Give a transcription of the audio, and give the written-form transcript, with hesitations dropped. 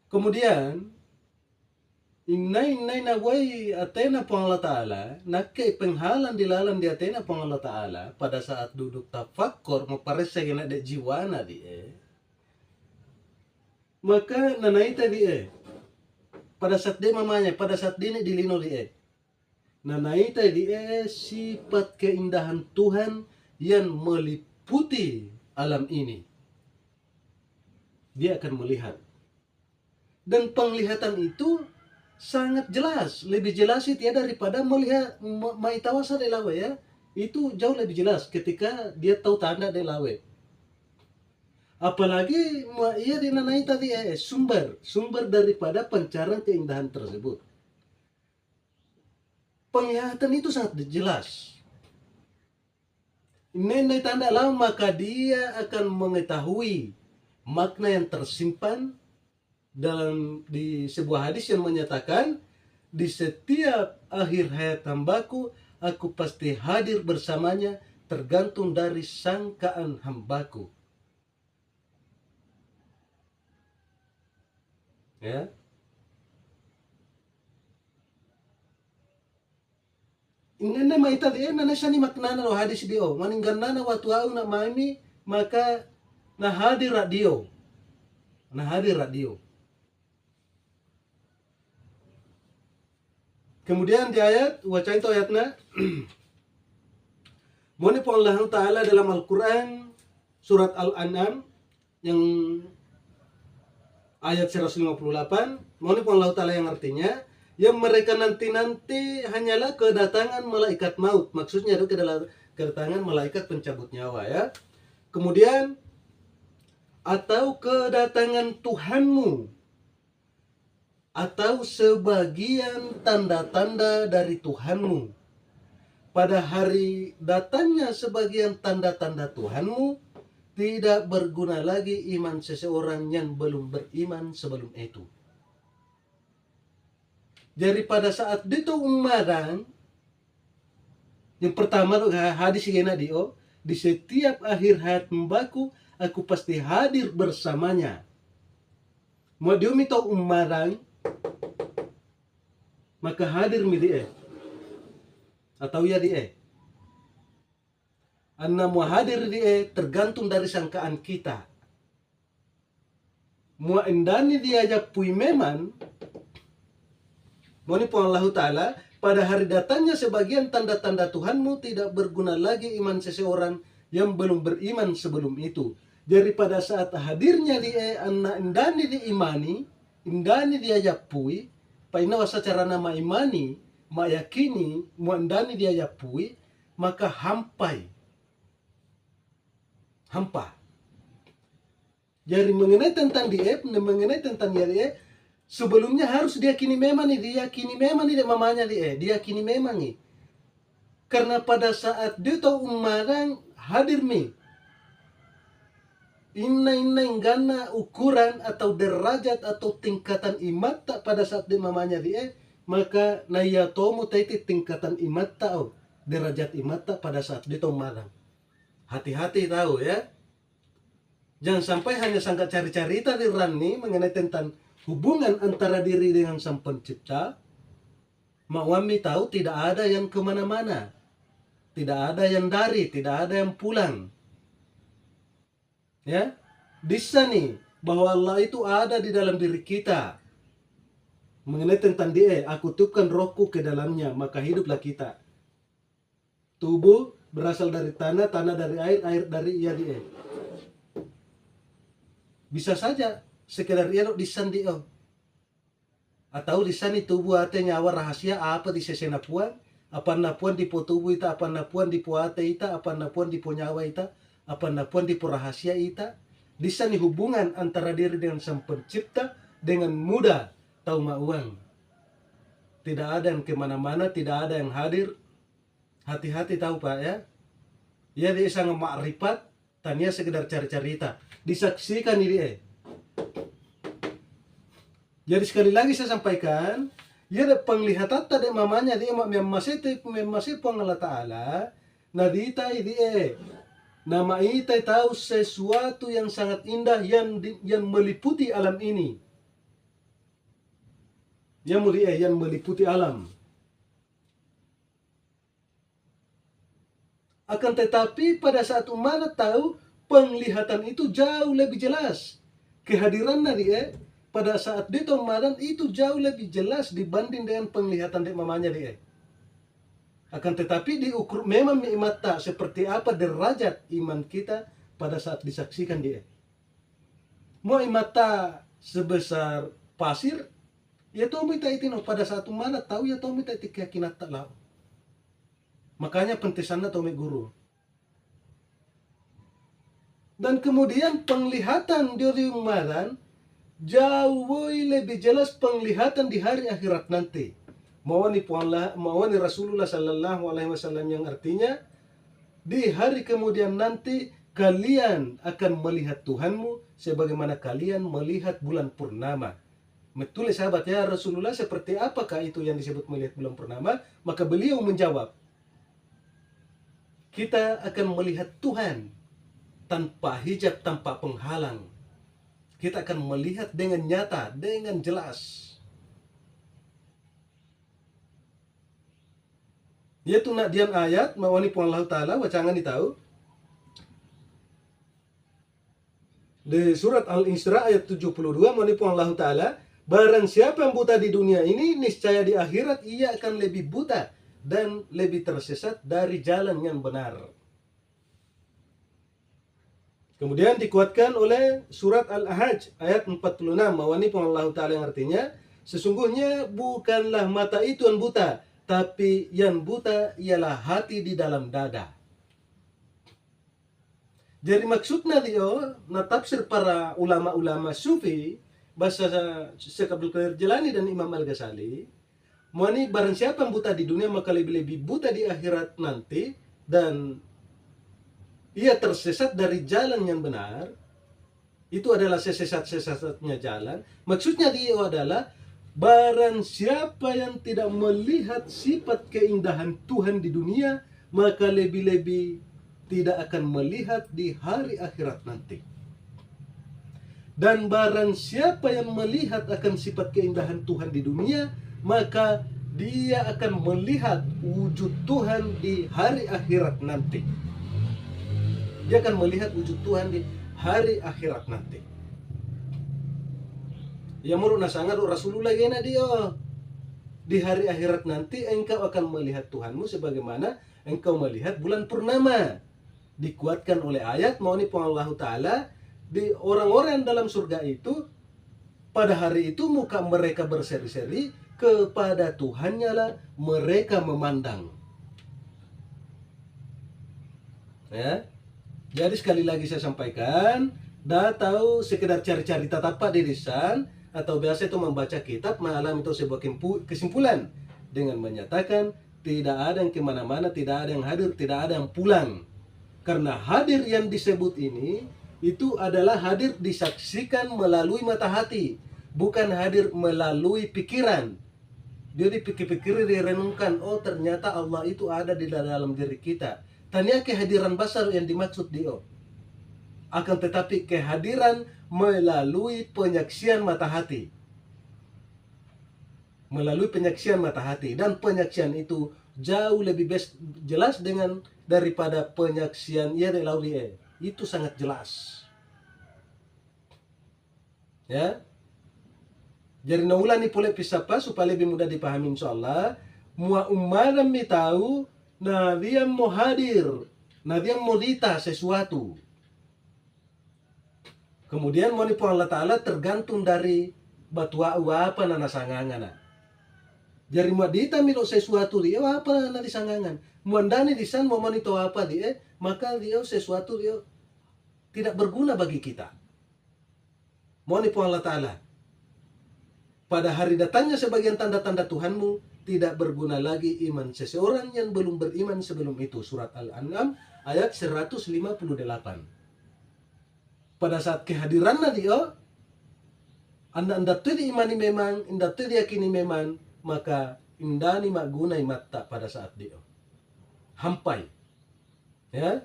Kemudian inay na way atena pang Allah Ta'ala, penghalan dilalan di atena pang Allah Ta'ala, pada saat duduk tafakkur, maparesa gina de jiwana di maka nanaita di pada saat dia mamanya, pada saat dia dilino di nanaita di sifat keindahan Tuhan yang meliputi alam ini. Dia akan melihat. Dan penglihatan itu sangat jelas, lebih jelas itu ya daripada melihat maitawasa de lawe ya. Itu jauh lebih jelas ketika dia tahu tanda de lawe. Apalagi ia dinanai tadi sumber daripada pencarian keindahan tersebut. Penglihatan itu sangat jelas. Nenai tanda lalu maka dia akan mengetahui makna yang tersimpan di sebuah hadis yang menyatakan, di setiap akhir hayat hambaku, aku pasti hadir bersamanya, tergantung dari sangkaan hambaku. Ya. Ingana maita di nana sani maknana lo hadis dio, maningganana watu au na maimi maka na hadir radio. Na hadir radio. Kemudian di ayat, waca itu ayatnya, Moni po Allah Ta'ala dalam Al-Quran, surat Al-An'am, yang ayat 158, Moni po Allah Ta'ala yang artinya, yang mereka nanti-nanti hanyalah kedatangan malaikat maut. Maksudnya itu kedatangan malaikat pencabut nyawa ya. Kemudian, atau kedatangan Tuhanmu, atau sebagian tanda-tanda dari Tuhanmu. Pada hari datangnya sebagian tanda-tanda Tuhanmu, tidak berguna lagi iman seseorang yang belum beriman sebelum itu. Jadi pada saat itu umarang, yang pertama hadis gena dio, di setiap akhir hayat membaku, aku pasti hadir bersamanya. Mau diumi tau umarang, maka hadir mi di atau ya di anna mau hadir di tergantung dari sangkaan kita. Mau endani diajak pui meman, mau ni Allah Ta'ala, pada hari datangnya sebagian tanda-tanda Tuhanmu, tidak berguna lagi iman seseorang yang belum beriman sebelum itu. Jadi pada saat hadirnya di anna endani di imani, indani diajak pui, paina wasa cara nama imani, mayakini, muandani dia yapui, maka hampa. Jadi mengenai tentang mengenai tentang dia, sebelumnya harus diyakini memang nih, mamanya diyakini memang nih. Karena pada saat dia tahu umarang hadir mi, inna gana ukuran atau derajat atau tingkatan imat tak pada saat dia mamanya dia, maka naya tomu taiti tingkatan imat tak derajat imat tak pada saat dia tahu marang. Hati-hati tahu ya, jangan sampai hanya sangka cari-carita di rani mengenai tentang hubungan antara diri dengan sang pencipta. Mawami tahu tidak ada yang kemana-mana, tidak ada yang dari, tidak ada yang pulang. Ya, bisa nih bahwa Allah itu ada di dalam diri kita. Mengenai tentang dia, aku tupkan rohku ke dalamnya, maka hiduplah kita. Tubuh berasal dari tanah, tanah dari air, air dari ia dia. Bisa saja sekedar ia di sandio. Atau di sana tubuh ate nyawa rahasia apa di sesena puan, apa napuan di po tubuh ita, apa napuan di po ate ita, apa napuan di po nyawa ita, apa napuan di rahasia ita. Di sana hubungan antara diri dengan sang pencipta dengan mudah tahu mauang. Tidak ada yang kemana-mana, tidak ada yang hadir. Hati-hati tahu Pak ya. Ya dia sangat makrifat, tanya sekedar cari-carita. Disaksikan ini Jadi sekali lagi saya sampaikan, ya ada penglihatan tadi mamanya dia masih pun Allah Ta'ala, nadita ini nama ita tahu sesuatu yang sangat indah yang meliputi alam ini. yang mulia yang meliputi alam. Akan tetapi pada saat umat tahu penglihatan itu jauh lebih jelas. Kehadirannya dia pada saat dia Ramadan itu jauh lebih jelas dibanding dengan penglihatan dia mamanya dia. Akan tetapi diukur memang nikmat tak seperti apa derajat iman kita pada saat disaksikan dia. Mau mata sebesar pasir, ya tahu minta itu pada saat mana tahu ya tahu minta itu keyakinan tak lah. Makanya pentesannya tahu guru. Dan kemudian penglihatan dari Ramadan jauh lebih jelas penglihatan di hari akhirat nanti. Mawani Rasulullah Sallallahu Alaihi Wasallam yang artinya di hari kemudian nanti kalian akan melihat Tuhanmu sebagaimana kalian melihat bulan purnama. Betul sahabat ya Rasulullah, seperti apakah itu yang disebut melihat bulan purnama? Maka beliau menjawab, kita akan melihat Tuhan tanpa hijab, tanpa penghalang. Kita akan melihat dengan nyata, dengan jelas. Yaitu nadian ayat mawani puan Allah Ta'ala wacangan ditahu di surat Al-Isra ayat 72 mawani puan Allah Ta'ala, barang siapa yang buta di dunia ini, niscaya di akhirat ia akan lebih buta dan lebih tersesat dari jalan yang benar. Kemudian dikuatkan oleh surat Al-Ahaj ayat 46 mawani puan Allah Ta'ala yang artinya, sesungguhnya bukanlah mata itu yang buta, tapi yang buta ialah hati di dalam dada. Jadi maksudnya dia, na tafsir para ulama-ulama sufi, bahasa Syekh Abdul Qadir Jilani dan Imam Al-Ghazali, mani barang siapa yang buta di dunia maka lebih-lebih buta di akhirat nanti, dan ia tersesat dari jalan yang benar. Itu adalah sesat-sesatnya jalan. Maksudnya dia adalah barang siapa yang tidak melihat sifat keindahan Tuhan di dunia, maka lebih-lebih tidak akan melihat di hari akhirat nanti. Dan barang siapa yang melihat akan sifat keindahan Tuhan di dunia, maka dia akan melihat wujud Tuhan di hari akhirat nanti. Dia akan melihat wujud Tuhan di hari akhirat nanti. Ya menurut nasangar Rasulullah gena dia, di hari akhirat nanti engkau akan melihat Tuhanmu sebagaimana engkau melihat bulan purnama. Dikuatkan oleh ayat mawani Allah Ta'ala, di orang-orang dalam surga itu pada hari itu muka mereka berseri-seri, kepada Tuhannya lah mereka memandang. Ya. Jadi sekali lagi saya sampaikan, dah tahu sekedar cari-cari tatapak di lisan atau biasa itu membaca kitab, malam itu sebuah kesimpulan dengan menyatakan tidak ada yang kemana-mana, tidak ada yang hadir, tidak ada yang pulang. Karena hadir yang disebut ini itu adalah hadir disaksikan melalui mata hati, bukan hadir melalui pikiran. Jadi pikir-pikir direnungkan, oh ternyata Allah itu ada di dalam diri kita. Tanya kehadiran basar yang dimaksud dia. Akan tetapi kehadiran melalui penyaksian mata hati. Melalui penyaksian mata hati. Dan penyaksian itu jauh lebih jelas daripada penyaksian ya melalui itu sangat jelas. Ya. Jadi naulan ni pula pisapa supaya lebih mudah dipahami insyaallah. Mua umaram mi tahu na dia mau hadir, na dia mau dita sesuatu. Kemudian mau nipu Allah Ta'ala tergantung dari batu apa nana sangangan. Jadi mau dita milo sesuatu dia apa nana disangangan. Muandani di sana mau manito apa dia, maka dia sesuatu dia tidak berguna bagi kita. Mau nipu Allah Ta'ala. Pada hari datangnya sebagian tanda-tanda Tuhanmu, tidak berguna lagi iman seseorang yang belum beriman sebelum itu. Surat Al-An'am ayat 158. Pada saat kehadirannya dia, anda tu diimani memang, anda tu diyakini memang, maka indani mak gunai mata pada saat dia. Hampai. Ya.